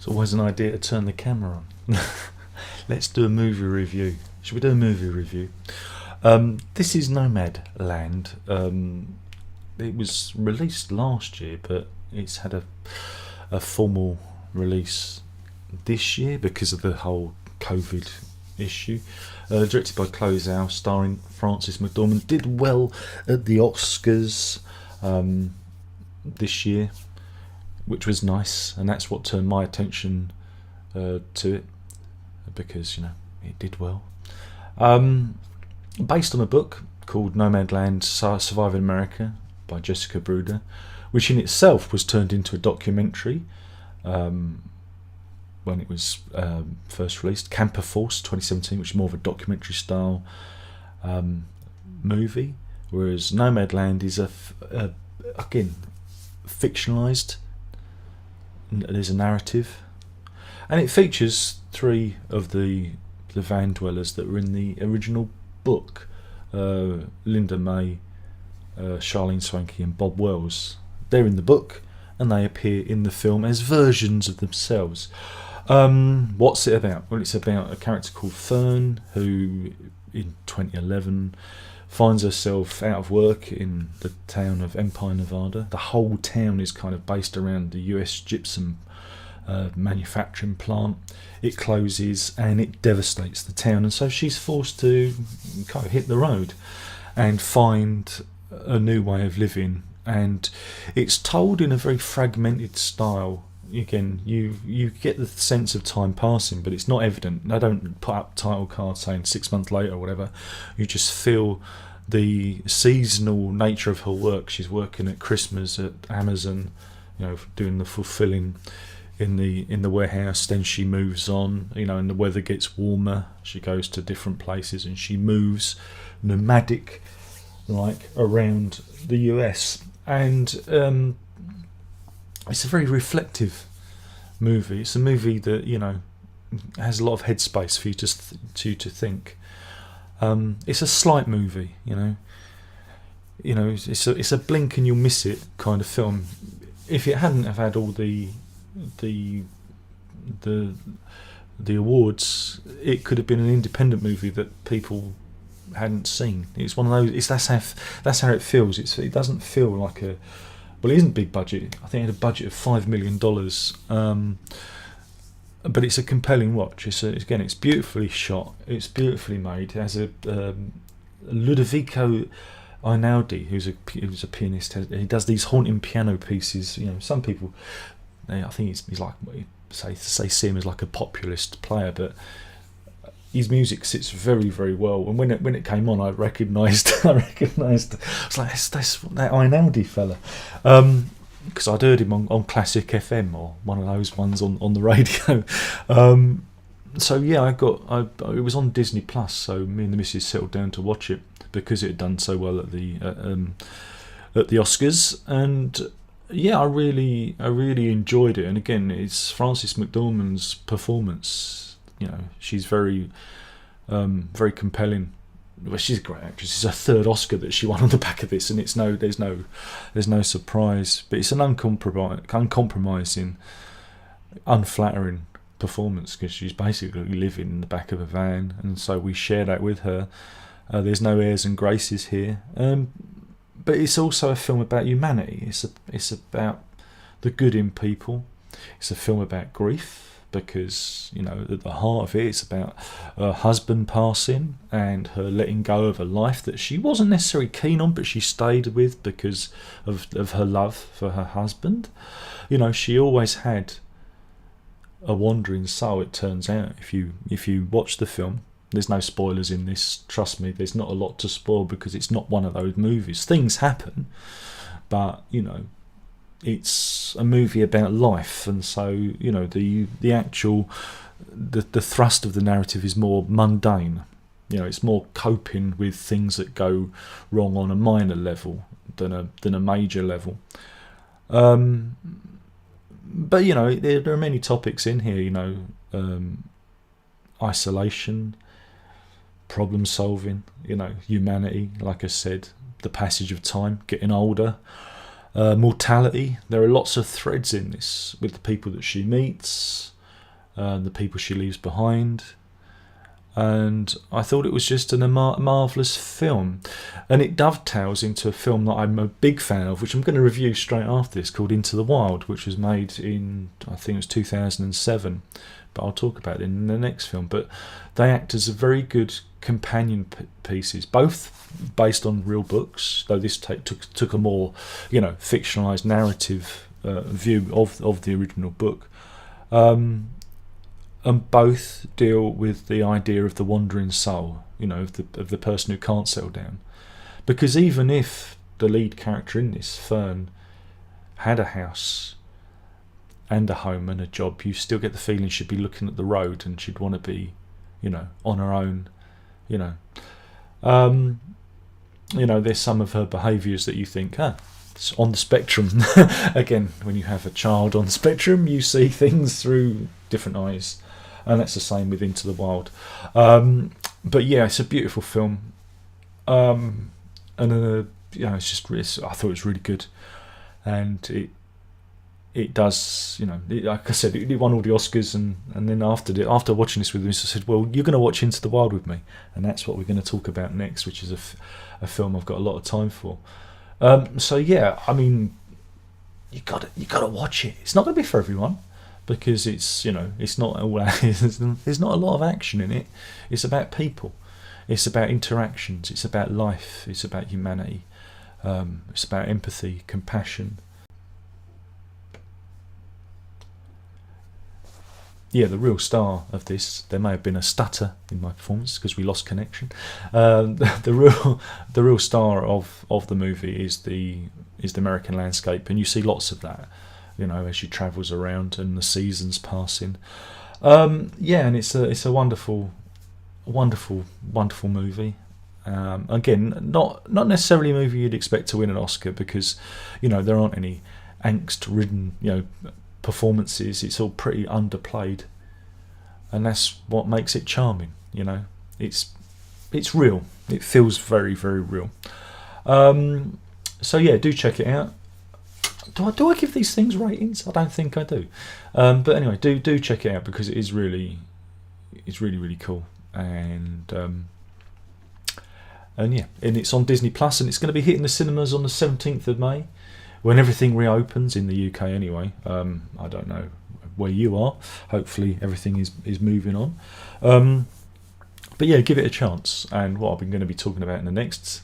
It's always an idea to turn the camera on. Let's do a movie review. Should we do a movie review? This is Nomadland. It was released last year, but it's had a formal release this year because of the whole COVID issue. Directed by Zhao, starring Frances McDormand. Did well at the Oscars this year, which was nice, and that's what turned my attention to it, because it did well. Based on a book called Nomadland, Surviving America by Jessica Bruder, which in itself was turned into a documentary when it was first released, Camper Force 2017, which is more of a documentary style movie, whereas Nomadland is again fictionalized. There's a narrative, and it features three of the van dwellers that were in the original book: Linda May, Charlene Swanky, and Bob Wells. They're in the book, and they appear in the film as versions of themselves. What's it about? Well, it's about a character called Fern, who in 2011 finds herself out of work in the town of Empire, Nevada. The whole town is kind of based around the US gypsum manufacturing plant. It closes and it devastates the town, and so she's forced to kind of hit the road and find a new way of living. And it's told in a very fragmented style. Again, you get the sense of time passing, but it's not evident. They don't put up title cards saying 6 months later or whatever. You just feel the seasonal nature of her work. She's working at Christmas at Amazon, doing the fulfilling in the warehouse. Then she moves on, and the weather gets warmer. She goes to different places and she moves nomadic, like around the US. And it's a very reflective movie. It's a movie that has a lot of headspace for you to think. It's a slight movie, It's a blink and you'll miss it kind of film. If it hadn't have had all the awards, it could have been an independent movie that people hadn't seen. It's one of those. That's how it feels. It doesn't feel like a. Well, it isn't big budget. I think it had a budget of $5 million. But it's a compelling watch. It's beautifully shot. It's beautifully made. It has a Ludovico Einaudi, who's a pianist. He does these haunting piano pieces. Some people, I think he's like see him as like a populist player, but his music sits very, very well. And when it came on, I recognised. I was like, that's that Einaudi fella, because I'd heard him on Classic FM or one of those ones on the radio. So yeah, it was on Disney Plus. So me and the missus settled down to watch it because it had done so well at the Oscars. And yeah, I really enjoyed it. And again, it's Frances McDormand's performance. She's very, very compelling. Well, she's a great actress. It's her third Oscar that she won on the back of this, and there's no surprise. But it's an uncompromising, unflattering performance, because she's basically living in the back of a van, and so we share that with her. There's no airs and graces here, but it's also a film about humanity. It's about the good in people. It's a film about grief, because at the heart of it, it's about her husband passing and her letting go of a life that she wasn't necessarily keen on, but she stayed with because of her love for her husband. She always had a wandering soul, it turns out. If you watch the film, there's no spoilers in this, trust me. There's not a lot to spoil, because it's not one of those movies. Things happen, but it's a movie about life, and so the actual thrust of the narrative is more mundane. It's more coping with things that go wrong on a minor level than a major level. But there are many topics in here. Isolation, problem solving, humanity, like I said, the passage of time, getting older. Mortality. There are lots of threads in this with the people that she meets, the people she leaves behind, and I thought it was just a marvellous film, and it dovetails into a film that I'm a big fan of, which I'm going to review straight after this, called Into the Wild, which was made in, I think it was 2007, but I'll talk about it in the next film. But they act as a very good companion pieces, both based on real books, though this took a more, fictionalized narrative view of the original book, and both deal with the idea of the wandering soul, of the person who can't settle down. Because even if the lead character in this, Fern, had a house and a home and a job, you still get the feeling she'd be looking at the road and she'd want to be, on her own. There's some of her behaviours that you think, it's on the spectrum. Again, when you have a child on the spectrum, you see things through different eyes, and that's the same with Into the Wild. But yeah, it's a beautiful film, and it's just, I thought it was really good, and it does, like I said, it won all the Oscars, and then after watching this with me, I said, well, you're going to watch Into the Wild with me, and that's what we're going to talk about next, which is a film I've got a lot of time for. So yeah, I mean, you got to watch it. It's not going to be for everyone, because it's it's not all there's not a lot of action in it. It's about people, it's about interactions, it's about life, it's about humanity, it's about empathy, compassion. Yeah, the real star of this, there may have been a stutter in my performance because we lost connection. The real star of the movie is the American landscape, and you see lots of that, as she travels around and the seasons passing. And it's a wonderful movie. Again, not necessarily a movie you'd expect to win an Oscar, because there aren't any angst-ridden performances. It's all pretty underplayed, and that's what makes it charming. It's real. It feels very, very real. So yeah, do check it out. Do I give these things ratings? I don't think I do. But anyway, do check it out, because it's really cool. And yeah, and it's on Disney Plus, and it's going to be hitting the cinemas on the 17th of May. When everything reopens in the UK anyway. I don't know where you are. Hopefully everything is moving on. But yeah, give it a chance. And what I'm going to be talking about in the next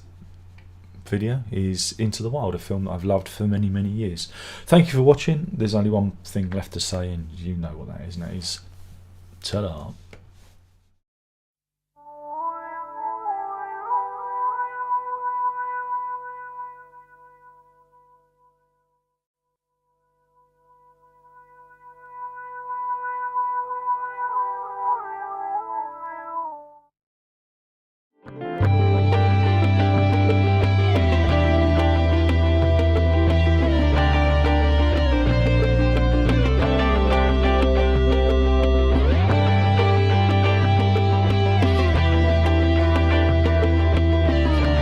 video is Into the Wild, a film that I've loved for many, many years. Thank you for watching. There's only one thing left to say, and you know what that is, and that is ta-da.